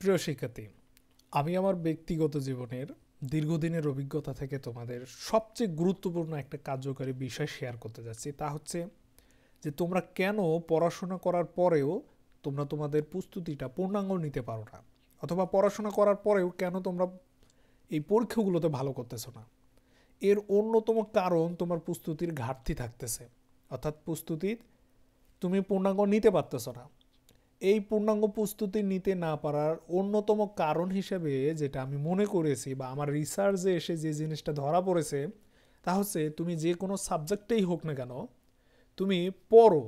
প্রিয় শিক্ষার্থী, আমি আমার ব্যক্তিগত জীবনের দীর্ঘদিনের অভিজ্ঞতা থেকে তোমাদের সবচেয়ে গুরুত্বপূর্ণ একটা কার্যকরী বিষয় শেয়ার করতে যাচ্ছি। তা হচ্ছে যে তোমরা কেন পড়াশোনা করার পরেও তোমরা তোমাদের প্রস্তুতিটা পূর্ণাঙ্গ নিতে পারো না, অথবা পড়াশোনা করার পরেও কেন তোমরা এই পরীক্ষাগুলোতে ভালো করতেছো না। এর অন্যতম কারণ তোমার প্রস্তুতির ঘাটতি থাকতেছে, অর্থাৎ প্রস্তুতি তুমি পূর্ণাঙ্গ নিতে পারতেছো না। এই পূর্ণাঙ্গ প্রস্তুতি নিতে না পারার অন্যতম কারণ হিসেবে যেটা আমি মনে করেছি বা আমার রিসার্চে এসে যে জিনিসটা ধরা পড়েছে তা হচ্ছে তুমি যে কোনো সাবজেক্টেই হোক না কেন তুমি পড়ো,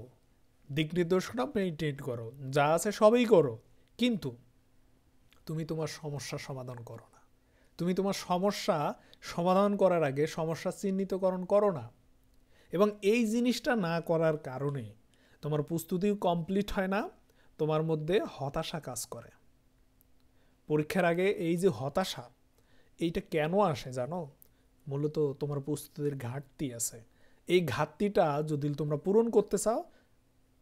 দিক নির্দেশনা মেনটেন করো, যা আছে সবই করো, কিন্তু তুমি তোমার সমস্যা সমাধান করো না। তুমি তোমার সমস্যা সমাধান করার আগে সমস্যা চিহ্নিতকরণ করো না, এবং এই জিনিসটা না করার কারণে তোমার প্রস্তুতিও কমপ্লিট হয় না, তোমার মধ্যে হতাশা কাজ করে। পরীক্ষার আগে এই যে হতাশা, এইটা কেন আসে জানো? মূলত তোমার প্রস্তুতির ঘাটতি আছে। এই ঘাটতিটা যদি তোমরা পূরণ করতে চাও,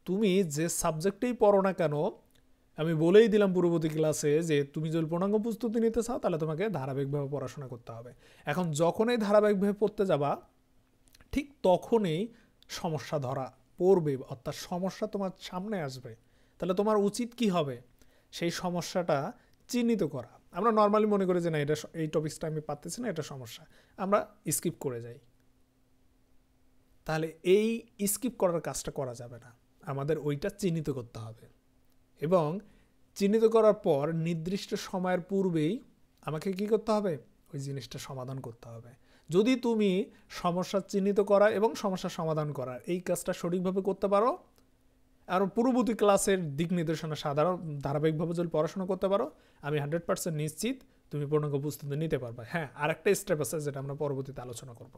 তুমি যে সাবজেক্টেই পড়ো না কেন, আমি বলেই দিলাম পূর্ববর্তী ক্লাসে যে তুমি যদি পূর্ণাঙ্গ প্রস্তুতি নিতে চাও তাহলে তোমাকে ধারাবাহিকভাবে পড়াশোনা করতে হবে। এখন যখনই ধারাবাহিকভাবে পড়তে যাবা ঠিক তখনই সমস্যা ধরা পড়বে, অর্থাৎ সমস্যা তোমার সামনে আসবে। তাহলে তোমার উচিত কি হবে? সেই সমস্যাটা চিহ্নিত করা। আমরা নর্মালি মনে করি যে না, এটা এই টপিকসটা আমি পারতেছি না, এটা সমস্যা, আমরা স্কিপ করে যাই। তাহলে এই স্কিপ করার কাজটা করা যাবে না, আমাদের ওইটা চিহ্নিত করতে হবে, এবং চিহ্নিত করার পর নির্দিষ্ট সময়ের পূর্বেই আমাকে কি করতে হবে? ওই জিনিসটা সমাধান করতে হবে। যদি তুমি সমস্যা চিহ্নিত করা এবং সমস্যা সমাধান করার এই কাজটা সঠিকভাবে করতে পারো, আর পূর্ববর্তী ক্লাসের দিক নির্দেশনা সাধারণ ধারাবাহিকভাবে যদি পড়াশোনা করতে পারো, আমি 100% নিশ্চিত তুমি পূর্ণাঙ্গ প্রস্তুতি নিতে পারবে। হ্যাঁ, আরেকটা স্টেপ আছে যেটা আমরা পরবর্তীতে আলোচনা করব।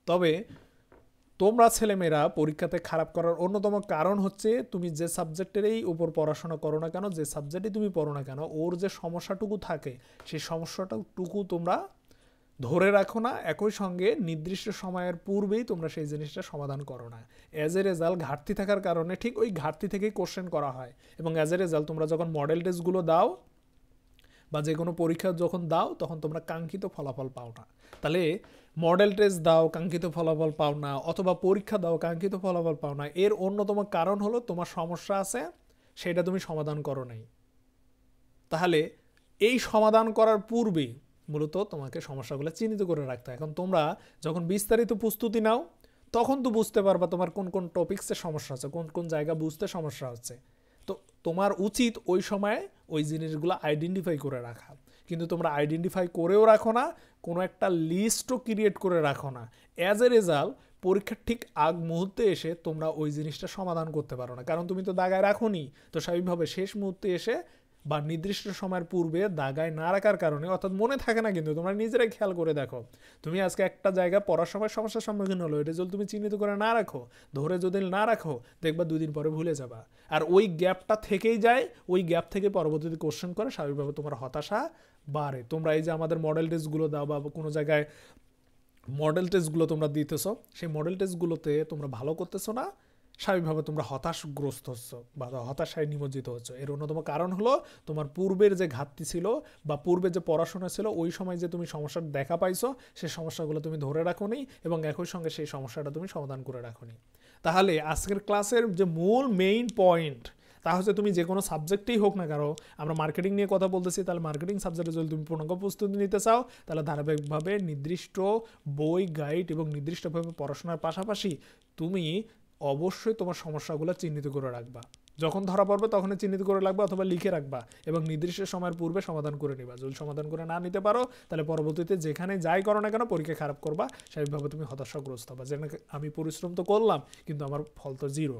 তবে তোমরা ছেলেমেয়েরা পরীক্ষাতে খারাপ করার অন্যতম কারণ হচ্ছে তুমি যে সাবজেক্টেরই উপর পড়াশোনা করো না কেন, যে সাবজেক্টে তুমি পড়ো না কেন, ওর যে সমস্যাটুকু থাকে সেই সমস্যাটুকু তোমরা ধরে রাখো না, একই সঙ্গে নির্দিষ্ট সময়ের পূর্বেই তোমরা সেই জিনিসটা সমাধান করো না। অ্যাজ এ রেজাল্ট ঘাটতি থাকার কারণে ঠিক ওই ঘাটতি থেকেই কোশ্চেন করা হয়, এবং অ্যাজ এ রেজাল্ট তোমরা যখন মডেল টেস্টগুলো দাও বা যে কোনো পরীক্ষা যখন দাও তখন তোমরা কাঙ্ক্ষিত ফলাফল পাও না। তাহলে মডেল টেস্ট দাও, কাঙ্ক্ষিত ফলাফল পাও না, অথবা পরীক্ষা দাও, কাঙ্ক্ষিত ফলাফল পাও না, এর অন্যতম কারণ হলো তোমার সমস্যা আছে, সেটা তুমি সমাধান করো নাই। তাহলে এই সমাধান করার পূর্বে মূলত তোমাকে সমস্যাগুলো চিহ্নিত করে রাখতে হয়। এখন তোমরা যখন বিস্তারিত প্রস্তুতি নাও তখন তো বুঝতে পারবা তোমার কোন কোন টপিক্সের সমস্যা হচ্ছে, কোন কোন জায়গা বুঝতে সমস্যা হচ্ছে। তো তোমার উচিত ওই সময় ওই জিনিসগুলো আইডেন্টিফাই করে রাখা, কিন্তু তোমরা আইডেন্টিফাই করেও রাখো না, কোনো একটা লিস্টও ক্রিয়েট করে রাখো না। অ্যাজ এ রেজাল্ট পরীক্ষার ঠিক আগ মুহূর্তে এসে তোমরা ওই জিনিসটা সমাধান করতে পারো না, কারণ তুমি তো দাগায় রাখোনি। তো স্বাভাবিকভাবে শেষ মুহূর্তে এসে বা নির্দিষ্ট সময়ের পূর্বে দাগায় না রাখার কারণে, অর্থাৎ মনে থাকে না, কিন্তু তোমরা নিজেরাই খেয়াল করে দেখো, তুমি আজকে একটা জায়গা পড়ার সময় সমস্যার সম্মুখীন হলো, এটা যদি তুমি চিহ্নিত করে না রাখো, ধরে যদি না রাখো, দেখবা 2 দিন পরে ভুলে যাবা, আর ওই গ্যাপটা থেকেই যায়। ওই গ্যাপ থেকে পরবর্তীতে কোশ্চেন করে, স্বাভাবিকভাবে তোমার হতাশা বাড়ে। তোমরা এই যে আমাদের মডেল টেস্টগুলো দাও বা কোনো জায়গায় মডেল টেস্টগুলো তোমরা দিতেছো, সেই মডেল টেস্টগুলোতে তোমরা ভালো করতেছো না, স্বাভাবিকভাবে তোমরা হতাশগ্রস্ত হচ্ছ বা হতাশায় নিমজ্জিত হচ্ছ। এর অন্যতম কারণ হলো তোমার পূর্বের যে ঘাটতি ছিল বা পূর্বে যে পড়াশোনা ছিল, ওই সময় যে তুমি সমস্যার দেখা পাইছো সেই সমস্যাগুলো তুমি ধরে রাখোনি, এবং একই সঙ্গে সেই সমস্যাটা তুমি সমাধান করে রাখোনি। তাহলে আজকের ক্লাসের যে মূল মেইন পয়েন্ট তা হচ্ছে তুমি যে কোনো সাবজেক্টেই হোক না কেন, আমরা মার্কেটিং নিয়ে কথা বলতেছি, তাহলে মার্কেটিং সাবজেক্টে যদি তুমি পূর্ণাঙ্গ প্রস্তুতি নিতে চাও তাহলে ধারাবাহিকভাবে নির্দিষ্ট বই, গাইড এবং নির্দিষ্টভাবে পড়াশোনার পাশাপাশি তুমি অবশ্যই তোমার সমস্যাগুলো চিহ্নিত করে রাখবা। যখন ধরা পড়বে তখনই চিহ্নিত করে রাখবা অথবা লিখে রাখবা, এবং নির্দিষ্ট সময়ের পূর্বে সমাধান করে নিবা। যদি সমাধান করে না নিতে পারো তাহলে পরবর্তীতে যেখানে যাই করো না কেন পরীক্ষা খারাপ করবা, স্বাভাবিকভাবে তুমি হতাশাগ্রস্ত হবা, যেন আমি পরিশ্রম তো করলাম কিন্তু আমার ফল তো জিরো।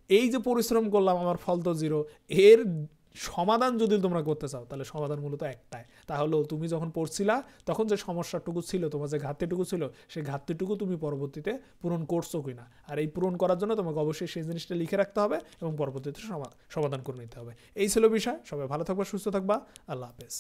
এই যে পরিশ্রম করলাম আমার ফল তো জিরো, এর সমাধান যদি তোমরা করতে চাও তাহলে সমাধান মূলত একটাই, তাহলে তুমি যখন পড়ছিলা তখন যে সমস্যাটুকু ছিল, তোমার যে ঘাটতিটুকু ছিল, সেই ঘাটতিটুকু তুমি পরবর্তীতে পূরণ করছো কিনা, আর এই পূরণ করার জন্য তোমাকে অবশ্যই সেই জিনিসটা লিখে রাখতে হবে এবং পরবর্তীতে সমাধান করে নিতে হবে। এই ছিল বিষয়। সবাই ভালো থাকবা, সুস্থ থাকবা, আল্লাহ হাফেজ।